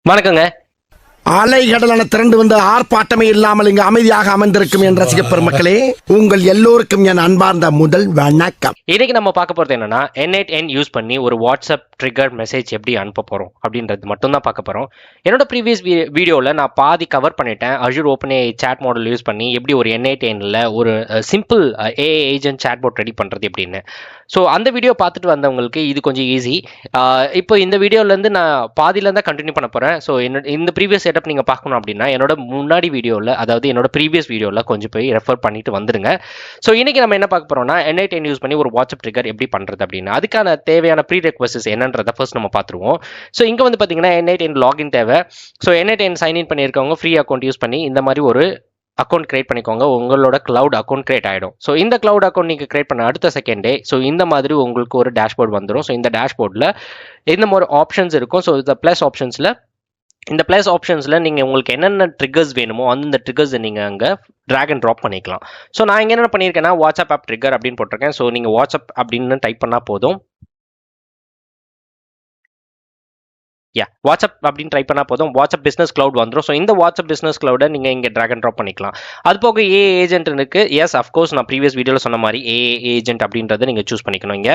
வணக்கங்க. அலைகடலான திரண்டு வந்து ஆர்ப்பாட்டமே இல்லாமல் இங்கு அமைதியாக அமர்ந்திருக்கும் என் ரசிக பெருமக்களே, உங்கள் எல்லோருக்கும் என் அன்பார்ந்த முதல் வணக்கம். இன்னைக்கு நம்ம பார்க்க போறது என்னன்னா, N8N யூஸ் பண்ணி ஒரு வாட்ஸ்அப் ட்ரிகர் மெசேஜ் எப்படி அனுப்ப போறோம் அப்படின்றது மட்டும் தான் பார்க்க போறோம். என்னோட ப்ரீவியஸ் வீடியோவில் நான் பாதி கவர் பண்ணிட்டேன். Azure OpenAI chat model use பண்ணி எப்படி ஒரு N8Nல ஒரு simple AI agent chatbot ready பண்றது எப்படின்னு. ஸோ அந்த வீடியோ பார்த்துட்டு வந்தவங்களுக்கு இது கொஞ்சம் ஈஸி. இப்போ இந்த வீடியோலேருந்து நான் பாதியில தான் கண்டினியூ பண்ண போறேன். ஸோ இந்த ப்ரீவியஸ் செட்டப் நீங்கள் பார்க்கணும் அப்படின்னா என்னோட முன்னாடி வீடியோவில், அதாவது என்னோட ப்ரீவியஸ் வீடியோவில் கொஞ்சம் போய் ரெஃபர் பண்ணிட்டு வந்துருங்க. ஸோ இன்னைக்கு நம்ம என்ன பார்க்க போறோம்னா, N8N யூஸ் பண்ணி ஒரு வாட்ஸ்அப் ட்ரிகர் எப்படி பண்றது அப்படின்னு. அதுக்கான தேவையான ப்ரீ ரெக்வஸ்ட்ஸ் என்னன்றதை ஃபர்ஸ்ட் நம்ம பார்த்துருவோம். ஸோ இங்கே வந்து பார்த்தீங்கன்னா N8N லாகின் தேவை. ஸோ N8N சைன்இன் பண்ணியிருக்கவங்க ஃப்ரீ அக்கௌண்ட் யூஸ் பண்ணி இந்த மாதிரி ஒரு அக்கௌண்ட் கிரியேட் பண்ணிக்கோங்க. உங்களோட கிளவுட் அக்கௌண்ட் கிரியேட் ஆகிடும். ஸோ இந்த கிளவுட் அக்கௌண்ட் நீங்கள் கிரியேட் பண்ண அடுத்த செகண்டே ஸோ இந்த மாதிரி உங்களுக்கு ஒரு டேஷ்போர்ட் வந்துடும். ஸோ இந்த டேஷ்போர்டில் இந்த மாதிரி ஆப்ஷன்ஸ் இருக்கும். ஸோ இந்த ப்ளஸ் ஆப்ஷன்ஸில் நீங்கள் உங்களுக்கு என்னென்ன ட்ரிகர்ஸ் வேணுமோ அந்த ட்ரிகர்ஸை நீங்கள் அங்கே ட்ராக் அண்ட் ட்ராப் பண்ணிக்கலாம். ஸோ நான் இங்கே என்ன பண்ணியிருக்கேன்னா வாட்ஸ்அப் ஆப் ட்ரிகர் அப்படின்னு போட்டிருக்கேன். ஸோ நீங்கள் வாட்ஸ்அப் அப்படின்னு டைப் பண்ணால் போதும். வாட்ஸ்அப் அப்படின்னு ட்ரை பண்ணால் போதும். வாட்ஸ்அப் பிஸ்னஸ் கிளவுட் வந்துடும். ஸோ இந்த வாட்ஸ்அப் பிஸ்னஸ் கிளவுடை நீங்கள் இங்கே ட்ராக் அண்ட் ட்ராப் பண்ணிக்கலாம். அது போக ஏஐ ஏஜென்ட் இருக்கு. எஸ், அஃப்கோர்ஸ் நான் ப்ரீவியஸ் வீடியோவில் சொன்ன மாதிரி ஏஐ ஏஜென்ட் அப்படின்றத நீங்கள் சூஸ் பண்ணிக்கணும். இங்கே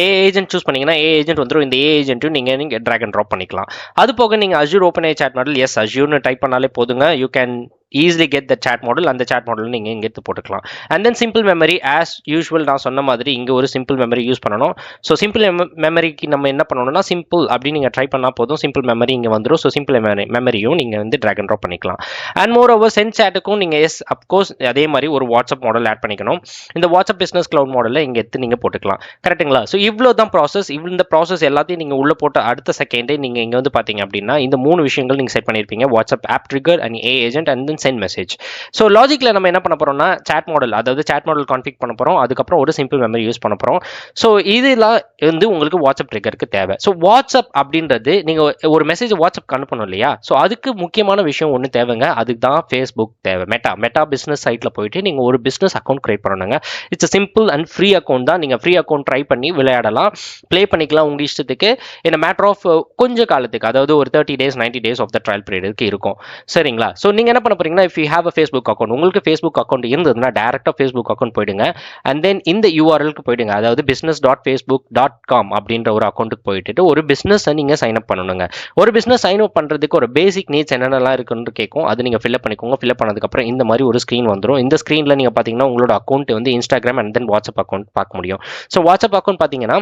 ஏஐ ஏஜென்ட் சூஸ் பண்ணிங்கன்னா ஏஐ ஏஜென்ட் வந்துடும். இந்த ஏஐ ஏஜென்ட்டும் நீங்கள் ட்ராக் அண்ட் ட்ராப் பண்ணிக்கலாம். அது போக நீங்கள் Azure OpenAI சாட் மாடல், எஸ் அஜூர்னு டைப் பண்ணாலே போதுங்க. You can easily get the chat model. அந்த சாட் மாடல் நீங்கள் இங்கே எடுத்து போட்டுக்கலாம். And then simple memory as usual நான் சொன்ன மாதிரி இங்கே ஒரு சிம்பிள் மெமரி யூஸ் பண்ணணும். ஸோ சிம்பிள் மெமரிக்கு நம்ம என்ன பண்ணணும்னா சிம்பிள் அப்படின்னு நீங்கள் ட்ரை பண்ணால் போதும். சிம்பிள் மெமரி இங்கே வந்துடும். ஸோ சிம்பிள் மெமரியும் நீங்கள் வந்து ட்ராக் அண்ட் ட்ராப் பண்ணிக்கலாம். அண்ட் மோர் ஓவர் சென்ட் சாட்டுக்கும் நீங்கள் எஸ் அப்கோர்ஸ் அதே மாதிரி ஒரு வாட்ஸ்அப் மாடல் ஆட் பண்ணிக்கணும். இந்த வாட்ஸ்அப் பிஸ்னஸ் கிளவுட் மாடலில் இங்கே எடுத்து நீங்கள் போட்டுக்கலாம். கரெக்டுங்களா? ஸோ இவ்வளோ தான் ப்ராசஸ். இந்த ப்ராசஸ் எல்லாத்தையும் நீங்கள் உள்ளே போட்ட அடுத்த செகண்டே நீங்கள் இங்கே வந்து பார்த்தீங்க அப்படின்னா இந்த 3 விஷயங்கள் நீங்கள் செட் பண்ணியிருப்பீங்க. WhatsApp app trigger and AI agent and then send message. So லாஜிக்கில் நம்ம என்ன பண்ண போறோம்னா சாட் மாடல், அதாவது சாட் மாடல் கான்ஃபிக் பண்ண போகிறோம். அதுக்கப்புறம் ஒரு சிம்பிள் மெமரி யூஸ் பண்ண போகிறோம். ஸோ இதெல்லாம் வந்து உங்களுக்கு வாட்ஸ்அப் ட்ரிகருக்கு தேவை. ஸோ வாட்ஸ்அப் அப்படின்றது நீங்கள் ஒரு மெசேஜ் வாட்ஸ்அப் அனுப்பணும் இல்லையா? ஸோ அதுக்கு முக்கியமான விஷயம் ஒன்று தேவைங்க. அதுக்கு தான் ஃபேஸ்புக் தேவை. மெட்டா பிஸ்னஸ் சைட்டில் போயிட்டு நீங்கள் ஒரு பிஸ்னஸ் அக்கௌண்ட் கிரியேட் பண்ணணுங்க. It's simple and free account தான். நீங்கள் ஃப்ரீ அக்கௌண்ட் ட்ரை பண்ணி விளையாடலாம், ப்ளே பண்ணிக்கலாம் உங்கள் இஷ்டத்துக்கு. இந்த மேட்டர் ஆஃப் கொஞ்சம் காலத்துக்கு, அதாவது ஒரு 30 days 90 days of the trial பீரியடுக்கு இருக்கும். சரிங்களா? ஸோ நீங்கள் என்ன பண்ண போறீங்கன்னா, if you have a Facebook account, உங்களுக்கு ஃபேஸ்புக் அக்கௌண்ட் இருந்ததுன்னா டேரெக்டாக ஃபேஸ்புக் அக்கௌண்ட் போயிடுங்க. அண்ட் தென் இந்த யூஆர்எல்க்கு போயிடுங்க. அதாவது business.facebook.com அப்படின்ற ஒரு அக்கௌண்ட்டுக்கு போயிட்டு ஒரு பிஸ்னஸை நீங்கள் சைன் அப் பண்ணணுங்க. ஒரு பிஸ்னஸ் சைன் அப் பண்ணுறதுக்கு ஒரு பேசிக் நீட்ஸ் என்னென்னலாம் இருக்குன்னு கேட்கும். அது நீங்கள் ஃபில்அப் பண்ணிக்கோங்க. ஃபில்அப் பண்ணதுக்கப்புறம் இந்த மாதிரி ஒரு ஸ்க்ரீன் வந்துடும். இந்த ஸ்க்ரீனில் நீங்கள் பார்த்தீங்கன்னா உங்களோட அக்கௌண்ட் வந்து Instagram and then WhatsApp account பார்க்க முடியும். ஸோ வாட்ஸ்அப் அக்கௌண்ட் பார்த்தீங்கன்னா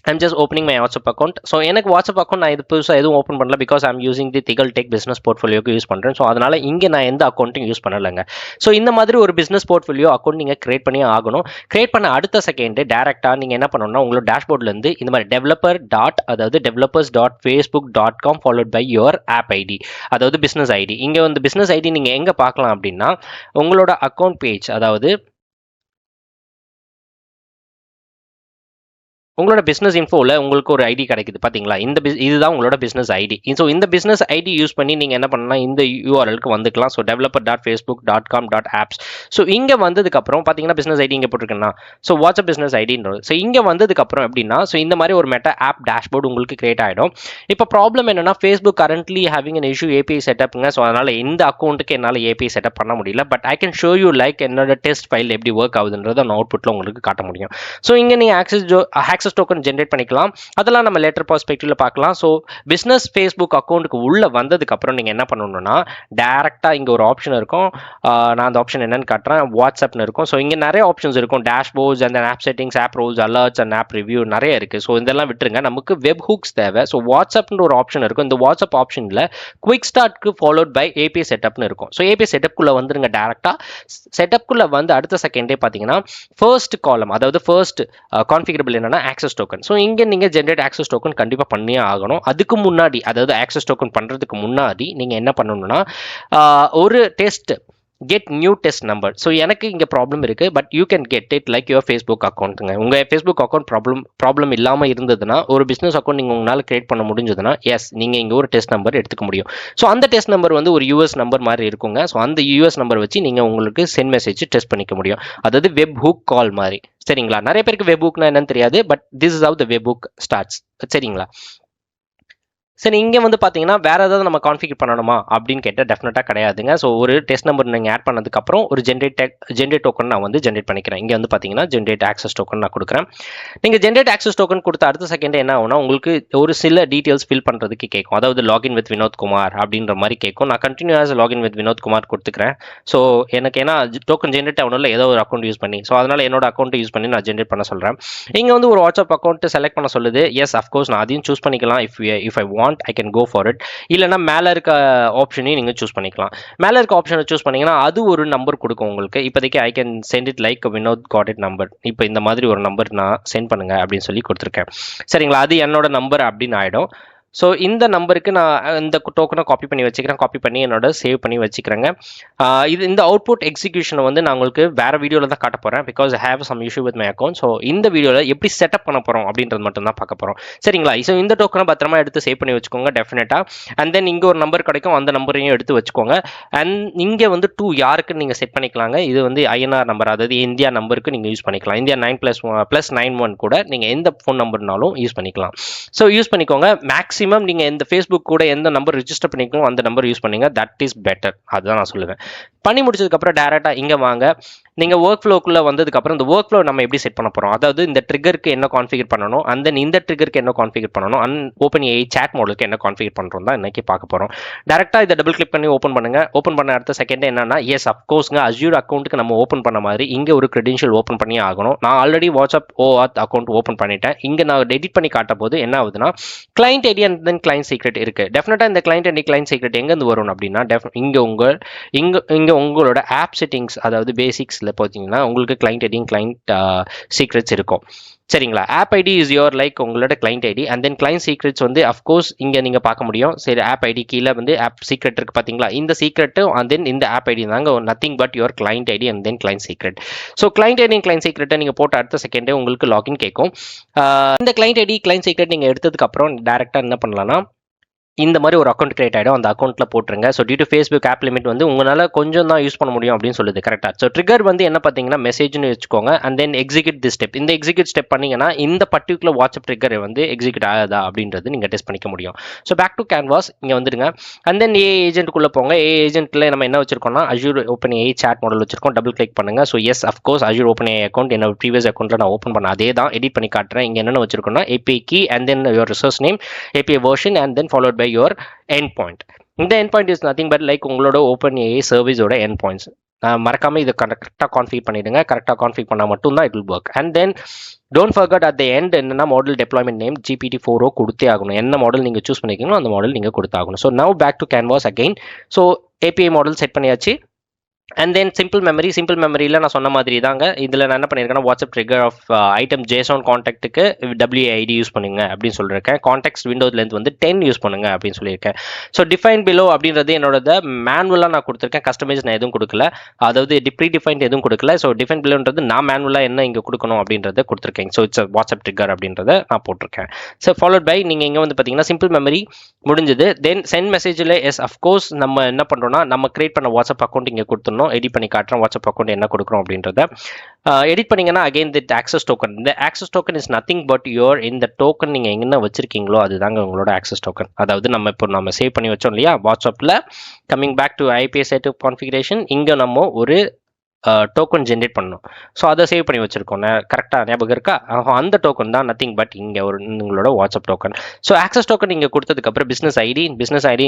I'm just opening my WhatsApp account. So எனக்கு வாட்ஸ்அப் அக்கௌண்ட் நான் இது புதுசாக எதுவும் ஓப்பன் பண்ணல. பிகாஸ் ஐம் யூசிங் தி திகழ் டெக் பிஸ்னஸ் போர்ட்ஃபோலியோக்கு யூஸ் பண்ணுறேன். ஸோ அதனால் இங்கே நான் எந்த அக்கௌண்ட்டும் யூஸ் பண்ணலைங்க. ஸோ இந்த மாதிரி ஒரு பிஸ்னஸ் போர்ட்ஃபோலியோ அக்கௌண்ட் நீங்கள் கிரியேட் பண்ணி ஆகணும். கிரியேட் பண்ண அடுத்த செகண்டு டேரெக்டாக நீங்கள் என்ன பண்ணணும்னா உங்களோட டேஷ்போர்ட்லேருந்து இந்த மாதிரி developers.facebook.com followed by your app ID, அதாவது பிஸ்னஸ் ஐடி. இங்கே வந்து பிஸ்னஸ் ஐடி நீங்கள் எங்கே பார்க்கலாம் அப்படின்னா உங்களோட அக்கௌண்ட் பேஜ், அதாவது உங்களோட பிஸ்னஸ் இன்ஃபோவில் உங்களுக்கு ஒரு ஐடி கிடைக்குது பார்த்தீங்களா? இதுதான் உங்களோட பிஸ்னஸ் ஐடி. ஸோ இந்த பிஸ்னஸ் ஐடி யூஸ் பண்ணி நீங்கள் என்ன பண்ணலாம், இந்த யூஆர்எலுக்கு வந்துக்கலாம். So developer.facebook.com.apps. ஸோ இங்கே வந்ததுக்கப்புறம் பார்த்தீங்கன்னா பிஸ்னஸ் ஐடி இங்கே போட்டிருக்கேன்னா ஸோ வாட்ஸ்அப் பிஸ்னஸ் ஐடின்றது. ஸோ இங்கே வந்ததுக்கப்புறம் எப்படின்னா ஸோ இந்த மாதிரி ஒரு மெட்டா ஆப் டேஷ்போர்டு உங்களுக்கு கிரியேட் ஆகிடும். இப்போ ப்ராப்ளம் என்னன்னா Facebook currently having an issue API செட்டப்ங்க. ஸோ அதனால் இந்த அக்கௌண்ட்டுக்கு என்னால் ஏபிஐ செட்டப் பண்ண முடியல. But I can show you like என்னோட டெஸ்ட் ஃபைல் எப்படி ஒர்க் ஆகுதுன்றதை நான் அவுட்புட்டில் உங்களுக்கு காட்ட முடியும். ஸோ இங்கே நீங்கள் ஆக்சஸ் டோக்கன் ஜென்ரேட் பண்ணிக்கலாம். அதெல்லாம் நம்ம லேட்டர் பெர்ஸ்பெக்டிவ்ல பார்க்கலாம். ஸோ பிஸ்னஸ் ஃபேஸ்புக் அக்கௌண்ட்டுக்கு உள்ள வந்ததுக்கு அப்புறம் நீங்க என்ன பண்ணணும்னா டைரக்டா இங்க ஒரு ஆப்ஷன் இருக்கும். நான் அந்த ஆப்ஷன் என்னன்னு காட்டுறேன். வாட்ஸ்அப்னு இருக்கும். ஸோ இங்க நிறைய ஆப்ஷன்ஸ் இருக்கும். Dashboards and app settings, app roles, alerts and app review நிறைய இருக்கு. ஸோ இதெல்லாம் விட்டுருங்க. நமக்கு வெப் ஹூக்ஸ் தேவை. ஸோ வாட்ஸ்அப்னு ஒரு ஆப்ஷன் இருக்கும். இந்த வாட்ஸ்அப் ஆப்ஷன்ல குவிக் ஸ்டார்ட்க்கு ஃபாலோட் பை ஏபிஐ செட்டப்னு இருக்கும். ஸோ ஏபிஐ செட்டப்குள்ள வந்துருங்க. டேரக்டா செட்டப்குள்ள வந்து அடுத்த செகண்டே பார்த்தீங்கன்னா ஃபர்ஸ்ட் காலம், அதாவது ஃபர்ஸ்ட் கான்ஃபிகரபிள் என்னன்னா ஆக்சஸ் டோக்கன். ஸோ இங்கே நீங்கள் ஜென்ரேட் ஆக்சஸ் டோக்கன் கண்டிப்பாக பண்ணியே ஆகணும். அதுக்கு முன்னாடி, அதாவது ஆக்சஸ் டோக்கன் பண்ணுறதுக்கு முன்னாடி நீங்கள் என்ன பண்ணணும்னா ஒரு test get new test number. So எனக்கு இங்கே ப்ராப்ளம் இருக்குது. But you can get it like your Facebook அக்கௌண்ட்டுங்க. உங்கள் ஃபேஸ்புக் அக்கௌண்ட் ப்ராப்ளம் இல்லாமல் இருந்ததுன்னா, ஒரு பிஸ்னஸ் அக்கௌண்ட் நீங்கள் உங்களால் கிரியேட் பண்ண முடிஞ்சதுன்னா எஸ் நீங்கள் இங்கே ஒரு டெஸ்ட் நம்பர் எடுத்துக்க முடியும். ஸோ அந்த டெஸ்ட் நம்பர் வந்து ஒரு யூஎஸ் நம்பர் மாதிரி இருக்குங்க. ஸோ அந்த யூஎஸ் நம்பர் வச்சு நீங்கள் உங்களுக்கு சென்ட் மெசேஜ் டெஸ்ட் பண்ணிக்க முடியும். அதாவது வெப் ஹூக் கால் மாதிரி. சரிங்களா? நிறைய பேருக்கு வெப் ஹூக்னா என்னன்னு தெரியாது. But this is how the webhook starts. சரிங்களா? சரி இங்கே வந்து பார்த்தீங்கன்னா வேறு ஏதாவது நம்ம கான்ஃபிகர் பண்ணணுமா அப்படின்னு கேட்டால் டெஃபினட்டாக கிடையாதுங்க. ஸோ ஒரு டெஸ்ட் நம்பர் நீங்கள் ஆட் பண்ணதுக்கப்புறம் ஒரு ஜென்ரேட் டோக்கன் நான் வந்து ஜென்ரேட் பண்ணிக்கிறேன். இங்கே வந்து பார்த்தீங்கன்னா ஜென்ரேட் ஆக்சஸ் டோக்கன் நான் கொடுக்குறேன். நீங்கள் ஜென்ரேட் ஆக்சஸ் டோக்கன் கொடுத்த அடுத்த செகண்ட் என்ன ஆகும்னா உங்களுக்கு ஒரு சில டீட்டெயில்ஸ் ஃபில் பண்ணுறதுக்கு கேட்கும். அதாவது லாகின் வித் வினோத்குமார் அப்படின்ற மாதிரி கேட்கும். நான் கண்டினியூஸ் லாகின் வித் வினோத்குமார் கொடுத்துக்கிறேன். ஸோ எனக்கு ஏன்னா டோக்கன் ஜென்ரேட் ஆகணும்ல ஏதோ ஒரு அக்கௌண்ட் யூஸ் பண்ணி, ஸோ அதனால் என்னோட அக்கௌண்ட்டை யூஸ் பண்ணி நான் ஜென்ரேட் பண்ண சொல்கிறேன். இங்கே வந்து ஒரு வாட்ஸ்அப் அக்கௌண்ட் செலக்ட் பண்ண சொல்லுது. எஸ் அஃப்கோர்ஸ் நான் அதையும் சூஸ் பண்ணிக்கலாம். If I want I can go for it. இல்லைனா மேலே இருக்க ஆப்ஷனையும் நீங்கள் சூஸ் பண்ணிக்கலாம். மேலே இருக்க ஆப்ஷனை சூஸ் பண்ணிங்கன்னா அது ஒரு நம்பர் கொடுக்கும் உங்களுக்கு. இப்போதைக்கு I can send it like Vinod got it number. இப்போ இந்த மாதிரி ஒரு நம்பர் நான் சென்ட் பண்ணுங்க அப்படின்னு சொல்லி கொடுத்துருக்கேன். சரிங்களா, அது என்னோட நம்பர் அப்படின்னு ஆகிடும். ஸோ இந்த நம்பருக்கு நான் இந்த டோக்கனை காப்பி பண்ணி வச்சுக்கிறேன். காப்பி பண்ணி என்னோட சேவ் பண்ணி வச்சுக்கிறேங்க. இந்த அவுட்புட் எக்ஸிக்யூஷனை வந்து நான் உங்களுக்கு வேறு வீடியோவில் தான் காட்ட போகிறேன். Because I have some issue with my account. So இந்த வீடியோவில் எப்படி செட்டப் பண்ண போகிறோம் அப்படின்றது மட்டும் தான் பார்க்க போகிறோம். சரிங்களா, ஸோ இந்த டோக்கனை பத்திரமா எடுத்து சேவ் பண்ணி வச்சுக்கோங்க டெஃபினட்டாக. அண்ட் தென் இங்கே ஒரு நம்பர் கிடைக்கும், அந்த நம்பரையும் எடுத்து வச்சுக்கோங்க. அண்ட் இங்கே வந்து 2 யாருக்குன்னு நீங்கள் செட் பண்ணிக்கலாங்க. இது வந்து INR நம்பர், அதாவது இந்தியா நம்பருக்கு நீங்கள் யூஸ் பண்ணிக்கலாம். இந்தியா 9+91 கூட நீங்கள் எந்த ஃபோன் நம்பர்னாலும் யூஸ் பண்ணிக்கலாம். ஸோ யூஸ் பண்ணிக்கோங்க. மேக்ஸிமம் நீங்கள் எந்த ஃபேஸ்புக் கூட எந்த நம்பர் ரிஜிஸ்டர் பண்ணிக்கணும் அந்த நம்பர் யூஸ் பண்ணுங்க. That is better. அதுதான் நான் சொல்லுவேன். பண்ணி முடிச்சதுக்கப்புறம் டேரெக்டாக இங்கே வாங்க. நீங்கள் ஒர்க் ஃப்ளோக்குள்ளே வந்ததுக்கப்புறம் இந்த ஒர்க் ஃப்ளோ நம்ம எப்படி செட் பண்ண போகிறோம், அதாவது இந்த ட்ரிகருக்கு என்ன கான்ஃபிகர் பண்ணணும், அண்ட் தென் இந்த ட்ரிகருக்கு என்ன கான்ஃபிகர் பண்ணணும், அண்ட் OpenAI சாட் மாடலுக்கு என்ன கான்ஃபிகர் பண்ணுறோம் தான் இன்னைக்கு பார்க்க போகிறோம். டேரெக்டாக இதை டபுள் கிளிக் பண்ணி ஓப்பன் பண்ணுங்கள். ஓப்பன் பண்ண அடுத்த செகண்ட் என்னன்னா, எஸ் அஃப்கோர்ஸ்ங்க அஸ்யூர் அக்கௌண்ட்டுக்கு நம்ம ஓப்பன் பண்ண மாதிரி இங்கே ஒரு கிரெடென்ஷியல் ஓப்பன் பண்ணி ஆகணும். நான் already WhatsApp OAuth account open பண்ணிட்டேன். இங்கே நான் எடிட் பண்ணி காட்டும் போது என்ன ஆகுதுன்னா client ID and then client secret இருக்குது. டெஃபினட்டாக இந்த கிளைண்ட் ஐடி கிளைண்ட் சீக்ரெட் எங்கேருந்து வரும் அப்படின்னா இங்கே உங்களோட ஆப் செட்டிங்ஸ், அதாவது பேசிக்ஸில் பார்த்தீங்கன்னா உங்களுக்கு கிளைண்ட் ஐடி கிளைண்ட் சீக்ரெட்ஸ் இருக்கும். சரிங்களா, app ID is your like உங்களோட client ID and then client secrets வந்து அஃப்கோர்ஸ் இங்கே நீங்கள் பார்க்க முடியும். சரி, ஆப் ஐடி கீழே வந்து ஆப் சீக்ரெட் இருக்குது பார்த்தீங்களா, இந்த சீக்ரெட்டும் அண்ட் தென் இந்த ஆப் ஐடி தாங்க nothing but your client ID and then client secret. So client ID client சீக்ரெட்டை நீங்கள் போட்ட அடுத்த செகண்டே உங்களுக்கு லாகின் கேட்கும். இந்த கிளைண்ட் ஐடி கிளைண்ட் சீக்ரெட் நீங்கள் எடுத்ததுக்கப்புறம் டேரெக்டாக என்ன பண்ணலாம்னா இந்த மாதிரி ஒரு அக்கௌண்ட் கிரியேட் ஆகிடும். அந்த அக்கௌண்ட்டில் போட்டுருங்க. So due to Facebook app limit வந்து உங்களால் கொஞ்சம் தான் யூஸ் பண்ண முடியும் அப்படின்னு சொல்லுது. கரெக்டாக. ஸோ ட்ரிகர் வந்து என்ன பார்த்தீங்கன்னா மெசேஜ்னு வச்சுக்கோங்க. And then execute the step. இந்த எக்ஸிக்யூட் ஸ்டெப் பண்ணிங்கன்னா இந்த பர்டிகுலர் வாட்ஸ்அப் ட்ரிகர் வந்து எக்ஸிக்யூட் ஆகுதா அப்படின்றது நீங்கள் டெஸ்ட் பண்ணிக்க முடியும். ஸோ பேக் டு கேன்வாஸ் இங்கே வந்துடுங்க. அண்ட் தென் ஏஜென்ட்டுக்குள்ளே போங்க. ஏஜென்ட்டில் நம்ம என்ன வச்சிருக்கோம்னா அஸ்யூர் OpenAI சாட் மாடல் வச்சிருக்கோம். டபுள் கிளிக் பண்ணுங்க. So yes of course Azure OpenAI account என்னோட ப்ரீவியஸ் அக்கௌண்ட்டில் நான் ஓப்பன் பண்ண அதே தான் எடிட் பண்ணி காட்டுறேன். இங்கே என்னென்ன வச்சிருக்கோம்னா API key and then your resource name, API version and then followed by your endpoint. இந்த endpoint is nothing but like உங்களோட OpenAI சர்வீஸோட endpoints. மறக்காம இதை கரெக்டாக கான்ஃபிகர் பண்ணிடுங்க. கரெக்டாக கான்ஃபிகர் பண்ணால் மட்டும்தான் it will work. And then don't forgot at the end என்னன்னா மாடல் டெப்ளாய்மெண்ட் நேம் GPT-4o கொடுத்தே ஆகணும். என்ன மாடல் நீங்கள் சூஸ் பண்ணிக்கணும் அந்த மாடல் நீங்கள் கொடுத்தாகணும். So now back to canvas again. So API model set பண்ணியாச்சு. அண்ட் தென் சிம்பிள் மெமரியில் நான் சொன்ன மாதிரி தாங்க. இதில் நான் என்ன பண்ணியிருக்கேன்னா WhatsApp trigger of item JSON கான்டாக்ட்டுக்கு WAID யூஸ் பண்ணுங்க அப்படின்னு சொல்லியிருக்கேன். கான்டாக்ட்ஸ் விண்டோஸ் லென்த் வந்து 10 யூஸ் பண்ணுங்க அப்படின்னு சொல்லியிருக்கேன். ஸோ டிஃபைன் பிலோ அப்படின்றது என்னோட மேனுவலாக நான் கொடுத்துருக்கேன். கஸ்டமைஸ் நான் எதுவும் கொடுக்கல, அதாவது ப்ரீ டிஃபைன்ட் எதுவும் கொடுக்கல. ஸோ டிஃபைன் பிலோன்றது நான் மேனுவலாக என்ன இங்கே கொடுக்கணும் அப்படின்றத கொடுத்துருக்கேன். ஸோ இட்ஸ் வாட்ஸ்அப் ட்ரிகர் அப்படின்றத நான் போட்டிருக்கேன். ஸோ ஃபாலோட் பை நீங்கள் இங்கே வந்து பார்த்தீங்கன்னா சிம்பிள் மெமரி முடிஞ்சது. தென் சென்ட் மெசேஜில் எஸ் அஃப்கோர்ஸ் நம்ம என்ன பண்ணுறோம்னா நம்ம கிரியேட் பண்ண வாட்ஸ்அப் அக்கௌண்ட் இங்கே கொடுத்துடணும். எடிட் பண்ணி காட்டுறோம் வாட்ஸ்அப் அக்கௌண்ட் என்ன கொடுக்குறோம் அப்படின்றத. எடிட் பண்ணீங்கன்னா அகைன் தி ஆக்சஸ் டோக்கன். இந்த access token is nothing but your இந்த டோக்கன் நீங்கள் எங்கே வச்சிருக்கீங்களோ அதுதாங்க உங்களோட ஆக்சஸ் டோக்கன். அதாவது நம்ம சேவ் பண்ணி வச்சோம் இல்லையா வாட்ஸ்அப்பில். Coming back to IPS setup configuration. இங்கே நம்ம ஒரு டோக்கன் ஜென்ரேட் பண்ணணும். ஸோ அதை சேவ் பண்ணி வச்சுருக்கோம். கரெக்டாக ஞாபகம் இருக்கா? அந்த டோக்கன் தான் நத்திங் பட் இங்கே ஒரு உங்களோட WhatsApp token. So access token நீங்கள் கொடுத்ததுக்கப்புறம் business ID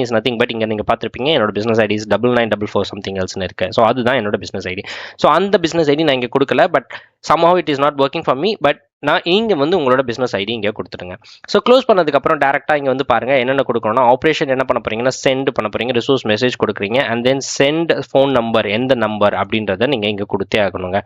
is nothing but இங்கே நீங்கள் பார்த்துருப்பீங்க என்னோட பிஸ்னஸ் ஐடி இஸ் 9944 சம்திங் எல்ஸ்னு இருக்கு. ஸோ அதுதான் என்னோட பிஸ்னஸ் ஐடி. ஸோ அந்த பிஸ்னஸ் ஐடி நான் இங்கே கொடுக்கல. But somehow it is not working for me. But நான் இங்கே வந்து உங்களோட பிஸ்னஸ் ஐடி இங்கே கொடுத்துருங்க. ஸோ க்ளோஸ் பண்ணதுக்கப்புறம் டேரெக்டாக இங்கே வந்து பாருங்கள் என்னென்ன கொடுக்கணும்னா ஆப்ரேஷன் என்ன பண்ண போகிறீங்கன்னா சென்ட் பண்ண போகிறீங்க. ரிசோர்ஸ் மெசேஜ் கொடுக்குறீங்க. And then send phone number எந்த நம்பர் அப்படின்றத நீங்கள் இங்கே கொடுத்தே ஆகணுங்க.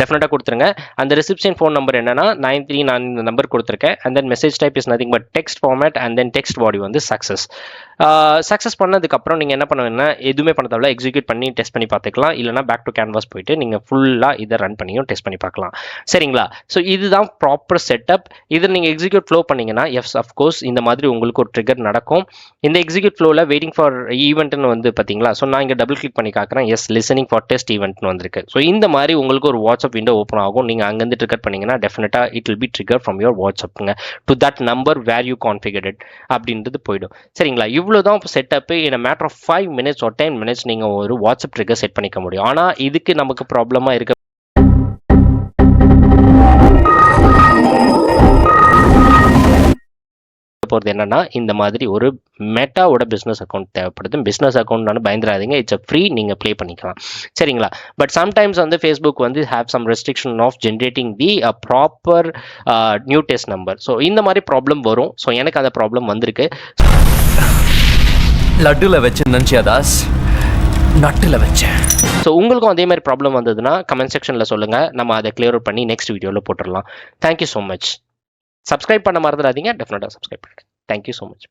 டெஃபினட்டாக கொடுத்துருங்க. அந்த ரிசிப்ஷன் ஃபோன் நம்பர் என்னன்னா 93 நான் இந்த நம்பர் கொடுத்துருக்கேன். And then message type is nothing but text format and then text body வந்து சக்ஸஸ் பண்ணதுக்கப்புறம் நீங்கள் என்ன பண்ணுவீங்கன்னா எதுவுமே பண்ண தேவையில்ல, எக்ஸிக்யூட் பண்ணி டெஸ்ட் பண்ணி பார்த்துக்கலாம். இல்லைனா பேக் டு கேன்வாஸ் போயிட்டு நீங்கள் ஃபுல்லாக இதை ரன் பண்ணியும் டெஸ்ட் பண்ணி பார்க்கலாம். சரிங்களா? ஸோ இதுதான் ப்ராப்பர் செட்டப். இது நீங்கள் எக்ஸிக்யூட் ஃப்ளோ பண்ணீங்கன்னா எஸ் அஃப்கோர்ஸ் இந்த மாதிரி உங்களுக்கு ஒரு ட்ரிகர் நடக்கும். இந்த எக்ஸிக்யூட் ஃப்ளோவில் வெயிட்டிங் ஃபார் ஈவெண்ட்னு வந்து பார்த்தீங்களா, ஸோ நான் இங்கே டபுள் கிளிக் பண்ணி காக்குறேன். எஸ் லிசனிங் ஃபார் டெஸ்ட் ஈவெண்ட்னு வந்திருக்கு. ஸோ இந்த மாதிரி உங்களுக்கு ஒரு வாட்ஸ்அப் விண்டோ ஓப்பன் ஆகும். நீங்கள் அங்கேருந்து ட்ரிகர் பண்ணீங்கன்னா டெஃபினட்டாக it will be trigger from your வாட்ஸ்அப்புங்க to that number where you configured அப்படின்றது போயிடும். சரிங்களா, இவ்வளோ தான் setup. In a matter of 5 minutes or 10 minutes நீங்கள் ஒரு வாட்ஸ்அப் ட்ரிகர் செட் பண்ணிக்க முடியும். ஆனால் இதுக்கு நமக்கு ப்ராப்ளமாக இருக்க போகிறது என்னன்னா, இந்த மாதிரி ஒரு மெட்டாவோட பிஸ்னஸ் அக்கௌண்ட் தேவைப்படுது. பிஸ்னஸ் அக்கௌண்ட்னு பயந்துடாதீங்க, இட்ஸ் ஃப்ரீ, நீங்கள் ப்ளே பண்ணிக்கலாம். சரிங்களா, பட் சம்டைம்ஸ் வந்து ஃபேஸ்புக் வந்து have some restriction of generating the proper new test number. So இந்த மாதிரி ப்ராப்ளம் வரும். ஸோ எனக்கு அந்த ப்ராப்ளம் வந்திருக்கு. லட்டுல வச்சு நினச்சியா தாஸ், நட்டுல வச்சேன். ஸோ உங்களுக்கும் அதே மாதிரி ப்ராப்ளம் வந்ததுன்னா கமெண்ட் செக்ஷனில் சொல்லுங்கள், நம்ம அதை கிளியர் அவுட் பண்ணி நெக்ஸ்ட் வீடியோவில் போட்டுடலாம். Thank you so much. சப்ஸ்கிரைப் பண்ண மறந்துடாதீங்க, டெஃபினட்டாக சப்ஸ்கிரைப் பண்ணுங்கள். Thank you so much.